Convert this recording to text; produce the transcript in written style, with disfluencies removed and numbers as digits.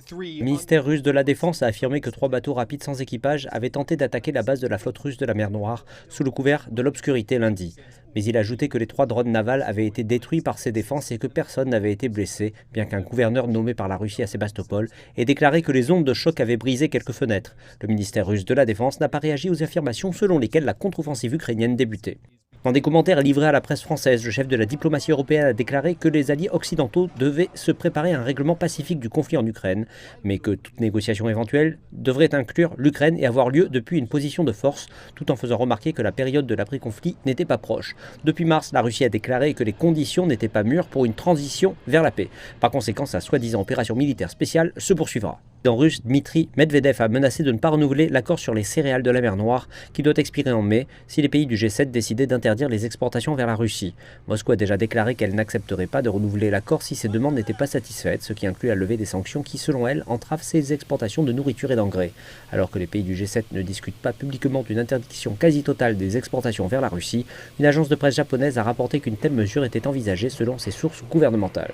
Le ministère russe de la Défense a affirmé que 3 bateaux rapides sans équipage avaient tenté d'attaquer la base de la flotte russe de la mer Noire sous le couvert de l'obscurité lundi. Mais il a ajouté que les 3 drones navals avaient été détruits par ces défenses et que personne n'avait été blessé, bien qu'un gouverneur nommé par la Russie à Sébastopol ait déclaré que les ondes de choc avaient brisé quelques fenêtres. Le ministère russe de la Défense n'a pas réagi aux affirmations selon lesquelles la contre-offensive ukrainienne débutait. Dans des commentaires livrés à la presse française, le chef de la diplomatie européenne a déclaré que les alliés occidentaux devaient se préparer à un règlement pacifique du conflit en Ukraine, mais que toute négociation éventuelle devrait inclure l'Ukraine et avoir lieu depuis une position de force, tout en faisant remarquer que la période de l'après-conflit n'était pas proche. Depuis mars, la Russie a déclaré que les conditions n'étaient pas mûres pour une transition vers la paix. Par conséquent, sa soi-disant opération militaire spéciale se poursuivra. Le président russe Dmitri Medvedev a menacé de ne pas renouveler l'accord sur les céréales de la mer Noire, qui doit expirer en mai, si les pays du G7 décidaient d'interdire les exportations vers la Russie. Moscou a déjà déclaré qu'elle n'accepterait pas de renouveler l'accord si ces demandes n'étaient pas satisfaites, ce qui inclut la levée des sanctions qui, selon elle, entravent ces exportations de nourriture et d'engrais. Alors que les pays du G7 ne discutent pas publiquement d'une interdiction quasi totale des exportations vers la Russie, une agence de presse japonaise a rapporté qu'une telle mesure était envisagée selon ses sources gouvernementales.